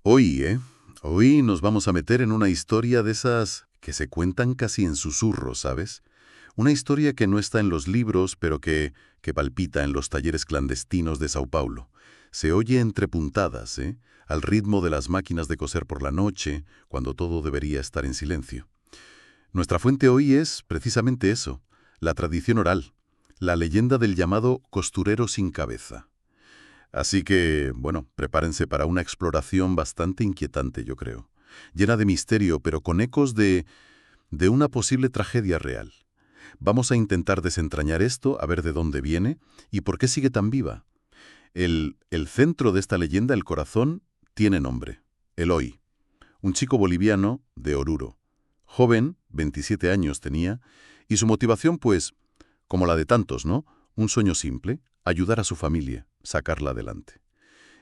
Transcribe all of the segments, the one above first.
Hoy, ¿eh? Hoy nos vamos a meter en una historia de esas que se cuentan casi en susurros, ¿sabes? Una historia que no está en los libros, pero que palpita en los talleres clandestinos de Sao Paulo. Se oye entre puntadas, ¿eh? Al ritmo de las máquinas de coser por la noche, cuando todo debería estar en silencio. Nuestra fuente hoy es precisamente eso, la tradición oral, la leyenda del llamado costurero sin cabeza. Así que, bueno, prepárense para una exploración bastante inquietante, yo creo. Llena de misterio, pero con ecos de una posible tragedia real. Vamos a intentar desentrañar esto, a ver de dónde viene y por qué sigue tan viva. El centro de esta leyenda, el corazón, tiene nombre. Eloy, un chico boliviano de Oruro. Joven, 27 años tenía, y su motivación, pues, como la de tantos, ¿no? Un sueño simple, ayudar a su familia, sacarla adelante.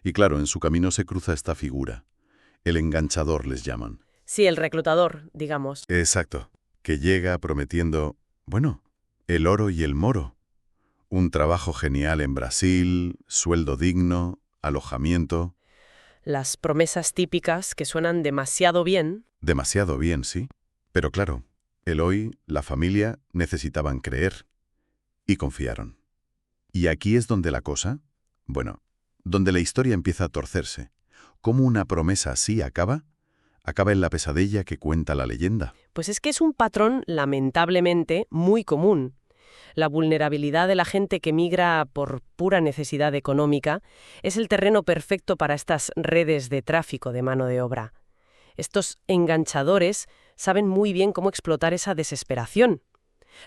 Y claro, en su camino se cruza esta figura. El enganchador les llaman. Sí, el reclutador, digamos. Exacto. Que llega prometiendo, bueno, el oro y el moro. Un trabajo genial en Brasil, sueldo digno, alojamiento. Las promesas típicas que suenan demasiado bien. Demasiado bien, sí. Pero claro, Eloy, la familia, necesitaban creer. Y confiaron. Y aquí es donde la cosa, bueno, donde la historia empieza a torcerse. ¿Cómo una promesa así acaba? Acaba en la pesadilla que cuenta la leyenda. Pues es que es un patrón, lamentablemente, muy común. La vulnerabilidad de la gente que migra por pura necesidad económica es el terreno perfecto para estas redes de tráfico de mano de obra. Estos enganchadores saben muy bien cómo explotar esa desesperación.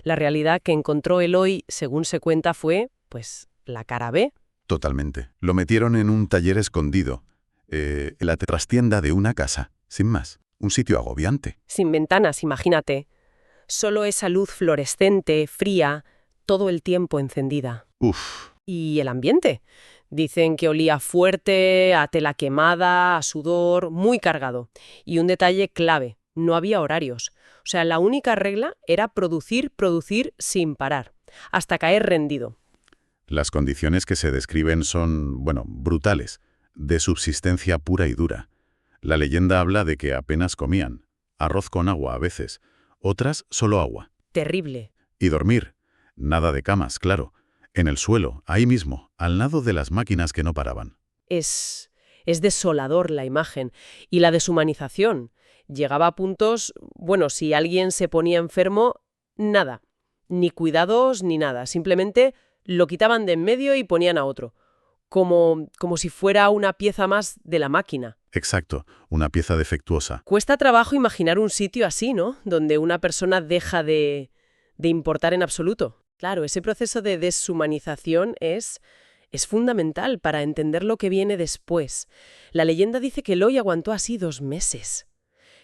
La realidad que encontró Eloy, según se cuenta, fue, pues, la cara B. Totalmente. Lo metieron en un taller escondido, en la trastienda de una casa, sin más. Un sitio agobiante. Sin ventanas, imagínate. Solo esa luz fluorescente, fría, todo el tiempo encendida. Uf, ¿Y el ambiente? Dicen que olía fuerte, a tela quemada, a sudor, muy cargado. Y un detalle clave, no había horarios. O sea, la única regla era producir, producir sin parar, hasta caer rendido. las condiciones que se describen son, bueno, brutales, de subsistencia pura y dura. La leyenda habla de que apenas comían, arroz con agua a veces, otras solo agua. Terrible. Y dormir, nada de camas, claro, en el suelo, ahí mismo, al lado de las máquinas que no paraban. Es desolador la imagen. Y la deshumanización. Llegaba a puntos, bueno, si alguien se ponía enfermo, nada. Ni cuidados ni nada. Simplemente lo quitaban de en medio y ponían a otro. Como si fuera una pieza más de la máquina. Exacto, una pieza defectuosa. Cuesta trabajo imaginar un sitio así, ¿no? Donde una persona deja de importar en absoluto. Claro, ese proceso de deshumanización es fundamental para entender lo que viene después. La leyenda dice que Eloy aguantó así 2 meses.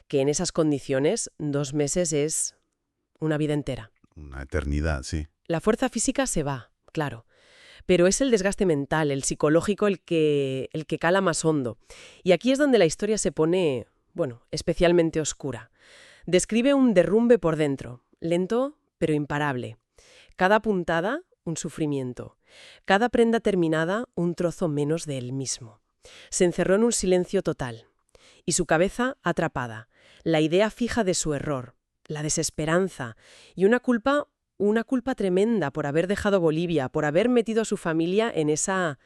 Que en esas condiciones 2 meses es una vida entera. Una eternidad, sí. La fuerza física se va, claro. Pero es el desgaste mental, el psicológico el que cala más hondo. Y aquí es donde la historia se pone, bueno, especialmente oscura. Describe un derrumbe por dentro, lento pero imparable. Cada puntada, un sufrimiento. Cada prenda terminada, un trozo menos de él mismo. Se encerró en un silencio total. Y su cabeza atrapada. La idea fija de su error, la desesperanza y una culpa tremenda por haber dejado Bolivia, por haber metido a su familia en esa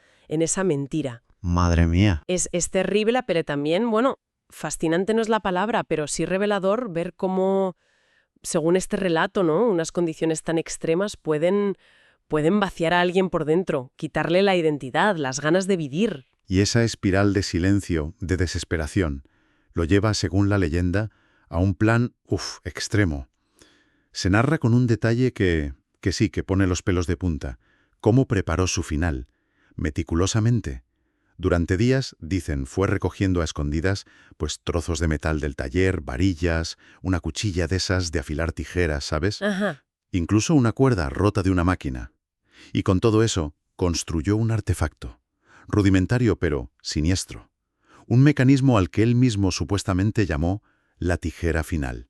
mentira. Madre mía. Es terrible, pero también, bueno, fascinante no es la palabra, pero sí revelador ver cómo, según este relato, ¿no? Unas condiciones tan extremas pueden vaciar a alguien por dentro, quitarle la identidad, las ganas de vivir. Y esa espiral de silencio, de desesperación, lo lleva, según la leyenda, a un plan, extremo. Se narra con un detalle que sí, que pone los pelos de punta. Cómo preparó su final. Meticulosamente. Durante días, dicen, fue recogiendo a escondidas, pues trozos de metal del taller, varillas, una cuchilla de esas de afilar tijeras, ¿sabes? Ajá. Incluso una cuerda rota de una máquina. Y con todo eso, construyó un artefacto. Rudimentario, pero siniestro. Un mecanismo al que él mismo supuestamente llamó la tijera final.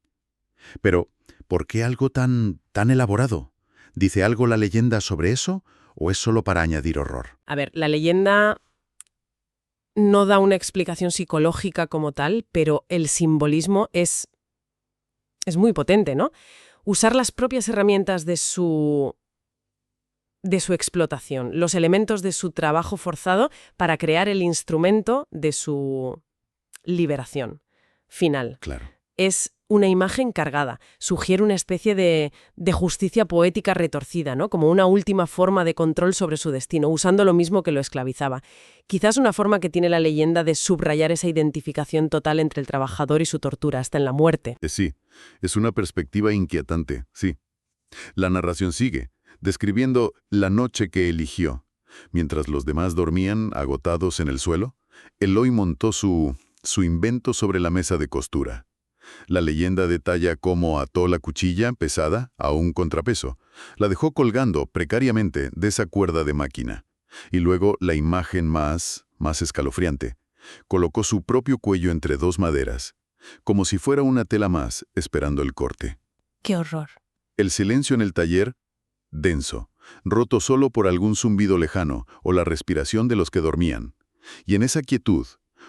Pero, ¿por qué algo tan elaborado? ¿Dice algo la leyenda sobre eso o es solo para añadir horror? A ver, la leyenda no da una explicación psicológica como tal, pero el simbolismo es muy potente, ¿no? Usar las propias herramientas de su explotación, los elementos de su trabajo forzado para crear el instrumento de su liberación final. Claro. Es una imagen cargada, sugiere una especie de justicia poética retorcida, ¿no? Como una última forma de control sobre su destino, usando lo mismo que lo esclavizaba. Quizás una forma que tiene la leyenda de subrayar esa identificación total entre el trabajador y su tortura hasta en la muerte. Sí, es una perspectiva inquietante, sí. La narración sigue, describiendo la noche que eligió. Mientras los demás dormían, agotados en el suelo, Eloy montó su invento sobre la mesa de costura. La leyenda detalla cómo ató la cuchilla pesada a un contrapeso, la dejó colgando precariamente de esa cuerda de máquina. Y luego la imagen más escalofriante. Colocó su propio cuello entre dos maderas, como si fuera una tela más, esperando el corte. ¡Qué horror! El silencio en el taller, denso, roto solo por algún zumbido lejano o la respiración de los que dormían. Y en esa quietud,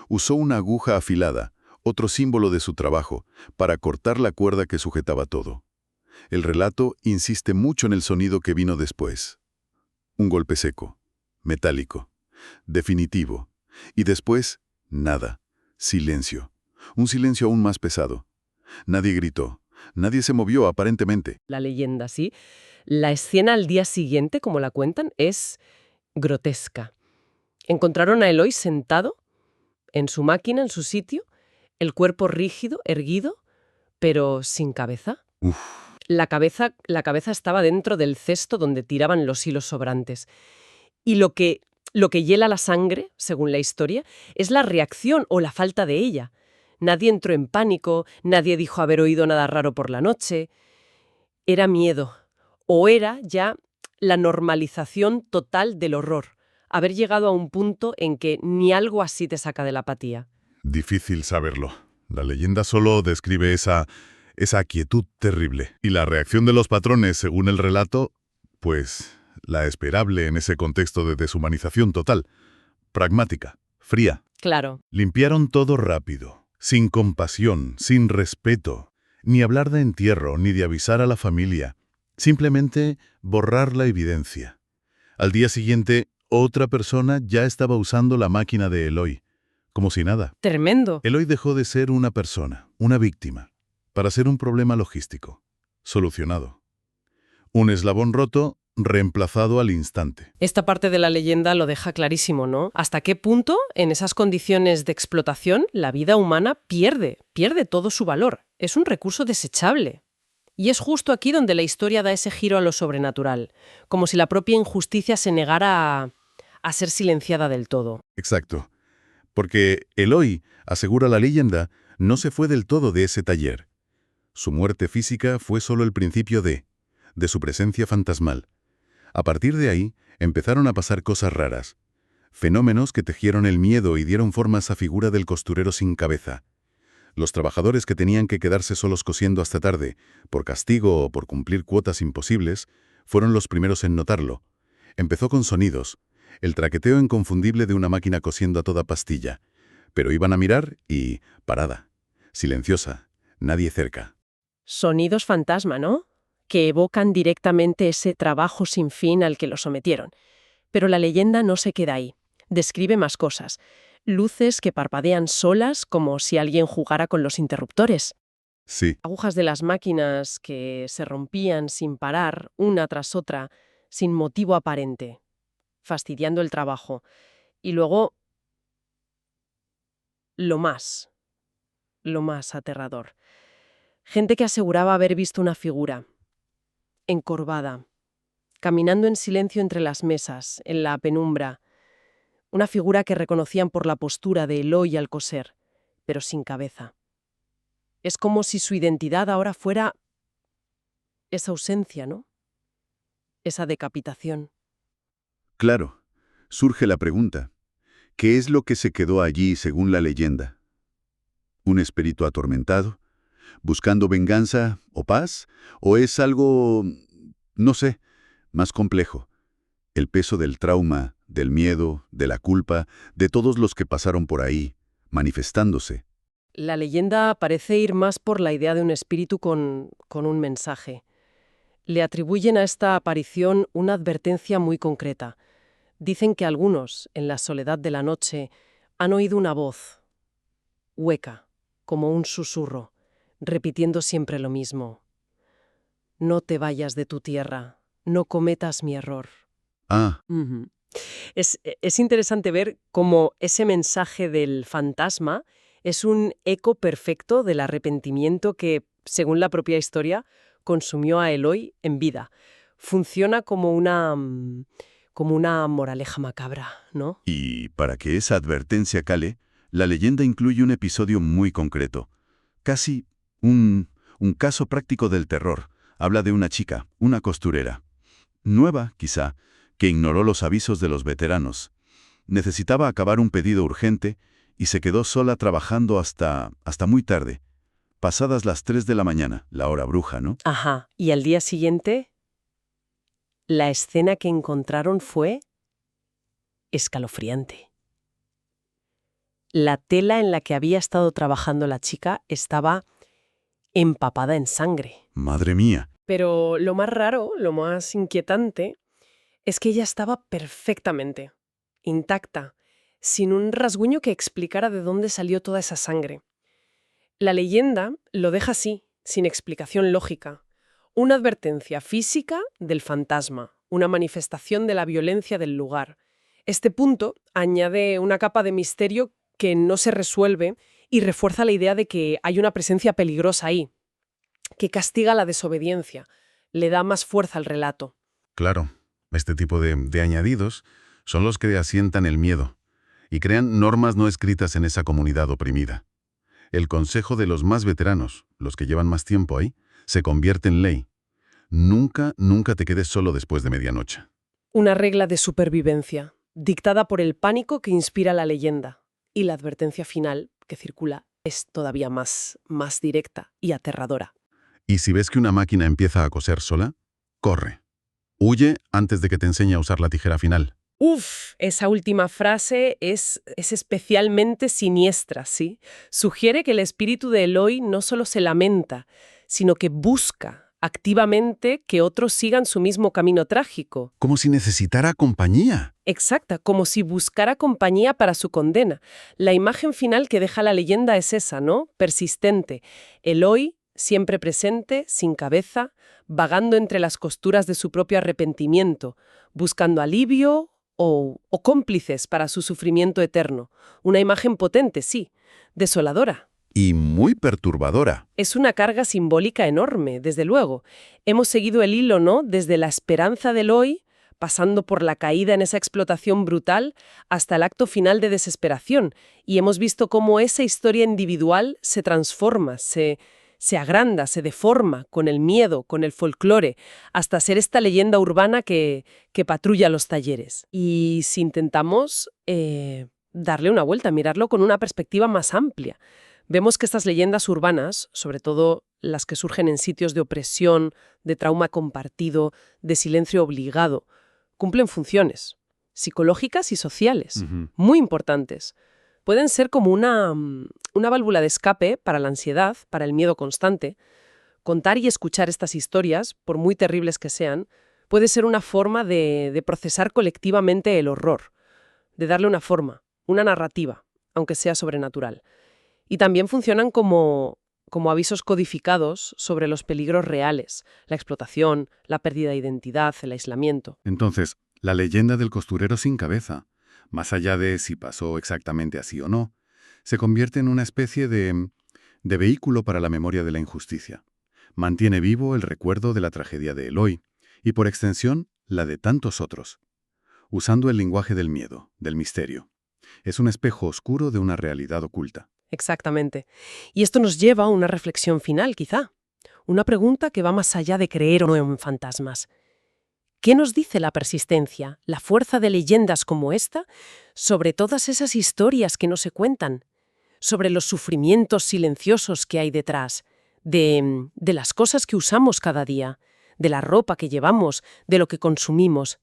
usó una aguja afilada, otro símbolo de su trabajo, para cortar la cuerda que sujetaba todo. El relato insiste mucho en el sonido que vino después. Un golpe seco, metálico, definitivo. Y después, nada, silencio. Un silencio aún más pesado. Nadie gritó, nadie se movió aparentemente. La leyenda, sí. La escena al día siguiente, como la cuentan, es grotesca. Encontraron a Eloy sentado en su máquina, en su sitio, el cuerpo rígido, erguido, pero sin cabeza. Uf. La cabeza estaba dentro del cesto donde tiraban los hilos sobrantes. Y lo que hiela la sangre, según la historia, es la reacción o la falta de ella. Nadie entró en pánico, nadie dijo haber oído nada raro por la noche. Era miedo, o era ya la normalización total del horror, haber llegado a un punto en que ni algo así te saca de la apatía. Difícil saberlo. La leyenda solo describe esa quietud terrible. Y la reacción de los patrones, según el relato, pues la esperable en ese contexto de deshumanización total. Pragmática, fría. Claro. Limpiaron todo rápido, sin compasión, sin respeto. Ni hablar de entierro, ni de avisar a la familia. Simplemente borrar la evidencia. Al día siguiente, otra persona ya estaba usando la máquina de Eloy. Como si nada. Tremendo. Eloy dejó de ser una persona, una víctima, para ser un problema logístico. Solucionado. Un eslabón roto, reemplazado al instante. Esta parte de la leyenda lo deja clarísimo, ¿no? ¿Hasta qué punto, en esas condiciones de explotación, la vida humana pierde todo su valor? Es un recurso desechable. Y es justo aquí donde la historia da ese giro a lo sobrenatural, como si la propia injusticia se negara a ser silenciada del todo. Exacto. Porque Eloy, asegura la leyenda, no se fue del todo de ese taller. Su muerte física fue solo el principio de su presencia fantasmal. A partir de ahí, empezaron a pasar cosas raras. Fenómenos que tejieron el miedo y dieron forma a esa figura del costurero sin cabeza. Los trabajadores que tenían que quedarse solos cosiendo hasta tarde, por castigo o por cumplir cuotas imposibles, fueron los primeros en notarlo. Empezó con sonidos, el traqueteo inconfundible de una máquina cosiendo a toda pastilla. Pero iban a mirar y, parada, silenciosa, nadie cerca. Sonidos fantasma, ¿no? Que evocan directamente ese trabajo sin fin al que lo sometieron. Pero la leyenda no se queda ahí. Describe más cosas. Luces que parpadean solas como si alguien jugara con los interruptores. Sí, Agujas de las máquinas que se rompían sin parar, una tras otra, sin motivo aparente, fastidiando el trabajo. Y luego, lo más aterrador. Gente que aseguraba haber visto una figura, encorvada, caminando en silencio entre las mesas, en la penumbra. Una figura que reconocían por la postura de Eloy al coser, pero sin cabeza. Es como si su identidad ahora fuera esa ausencia, ¿no? Esa decapitación. claro. Surge la pregunta. ¿Qué es lo que se quedó allí según la leyenda? ¿Un espíritu atormentado? ¿Buscando venganza o paz? ¿O es algo, no sé, más complejo? El peso del trauma, del miedo, de la culpa, de todos los que pasaron por ahí, manifestándose. La leyenda parece ir más por la idea de un espíritu con un mensaje. Le atribuyen a esta aparición una advertencia muy concreta. Dicen que algunos, en la soledad de la noche, han oído una voz, hueca, como un susurro, repitiendo siempre lo mismo. No te vayas de tu tierra, no cometas mi error. Ah, Ujú. Es interesante ver cómo ese mensaje del fantasma es un eco perfecto del arrepentimiento que, según la propia historia, consumió a Eloy en vida. Funciona como una moraleja macabra, ¿no? y para que esa advertencia cale, la leyenda incluye un episodio muy concreto. Casi un caso práctico del terror. Habla de una chica, una costurera. Nueva, quizá, que ignoró los avisos de los veteranos. Necesitaba acabar un pedido urgente y se quedó sola trabajando hasta muy tarde. Pasadas las 3 de la mañana, la hora bruja, ¿no? Ajá. Y al día siguiente, la escena que encontraron fue escalofriante. La tela en la que había estado trabajando la chica estaba empapada en sangre. Madre mía. Pero lo más raro, lo más inquietante, es que ella estaba perfectamente, intacta, sin un rasguño que explicara de dónde salió toda esa sangre. La leyenda lo deja así, sin explicación lógica. Una advertencia física del fantasma, una manifestación de la violencia del lugar. Este punto añade una capa de misterio que no se resuelve y refuerza la idea de que hay una presencia peligrosa ahí, que castiga la desobediencia, le da más fuerza al relato. Claro, este tipo de añadidos son los que asientan el miedo y crean normas no escritas en esa comunidad oprimida. El consejo de los más veteranos, los que llevan más tiempo ahí, se convierte en ley. Nunca te quedes solo después de medianoche. Una regla de supervivencia, dictada por el pánico que inspira la leyenda. Y la advertencia final, que circula, es todavía más directa y aterradora. Y si ves que una máquina empieza a coser sola, corre. Huye antes de que te enseñe a usar la tijera final. Uf, esa última frase es especialmente siniestra, ¿sí? Sugiere que el espíritu de Eloy no solo se lamenta, sino que busca activamente que otros sigan su mismo camino trágico. Como si necesitara compañía. Exacta, como si buscara compañía para su condena. La imagen final que deja la leyenda es esa, ¿no? Persistente. Eloy, siempre presente, sin cabeza, vagando entre las costuras de su propio arrepentimiento, buscando alivio o cómplices para su sufrimiento eterno. Una imagen potente, sí, desoladora. Y muy perturbadora. Es una carga simbólica enorme, desde luego. Hemos seguido el hilo, ¿no? Desde la esperanza del hoy, pasando por la caída en esa explotación brutal, hasta el acto final de desesperación. Y hemos visto cómo esa historia individual se transforma, se agranda, se deforma con el miedo, con el folclore, hasta ser esta leyenda urbana que patrulla los talleres. Y si intentamos darle una vuelta, mirarlo con una perspectiva más amplia, vemos que estas leyendas urbanas, sobre todo las que surgen en sitios de opresión, de trauma compartido, de silencio obligado, cumplen funciones psicológicas y sociales, muy importantes. Pueden ser como una válvula de escape para la ansiedad, para el miedo constante. Contar y escuchar estas historias, por muy terribles que sean, puede ser una forma de procesar colectivamente el horror, de darle una forma, una narrativa, aunque sea sobrenatural. Y también funcionan como avisos codificados sobre los peligros reales, la explotación, la pérdida de identidad, el aislamiento. Entonces, la leyenda del costurero sin cabeza, más allá de si pasó exactamente así o no, se convierte en una especie de vehículo para la memoria de la injusticia. Mantiene vivo el recuerdo de la tragedia de Eloy y, por extensión, la de tantos otros, usando el lenguaje del miedo, del misterio. Es un espejo oscuro de una realidad oculta. Exactamente. Y esto nos lleva a una reflexión final, quizá. Una pregunta que va más allá de creer o no en fantasmas. ¿Qué nos dice la persistencia, la fuerza de leyendas como esta, sobre todas esas historias que no se cuentan? Sobre los sufrimientos silenciosos que hay detrás, de las cosas que usamos cada día, de la ropa que llevamos, de lo que consumimos.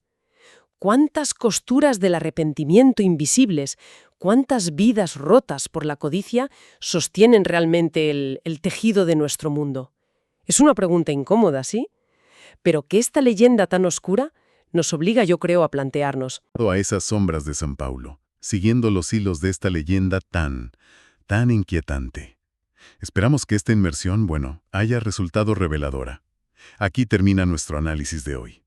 ¿Cuántas costuras del arrepentimiento invisibles, cuántas vidas rotas por la codicia sostienen realmente el tejido de nuestro mundo? Es una pregunta incómoda, ¿sí? Pero que esta leyenda tan oscura nos obliga, yo creo, a plantearnos. A esas sombras de San Paulo, siguiendo los hilos de esta leyenda tan inquietante. Esperamos que esta inmersión, haya resultado reveladora. Aquí termina nuestro análisis de hoy.